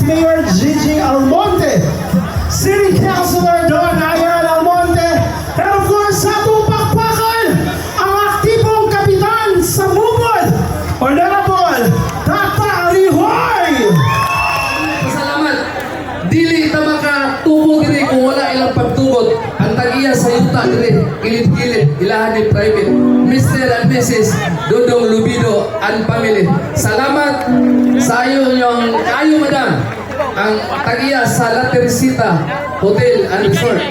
Vice Mayor Gigi Almonte, City Councilor Don Ayan Almonte, and of course sa ating pakpakan, ang aktibong kapitan sa Mubod, Honorable Tata Rihoy! Salamat. Dili ita makatubo diri kung wala ilang pagtugot. Ang tag-iya sa yuta diri, kilid-kilid, ilahan ni private. Mr. and Mrs. Dodong Lubido and family. Salamat sa yung kayo, madam. Ang tag-iya sa La Teresita Hotel and Resort.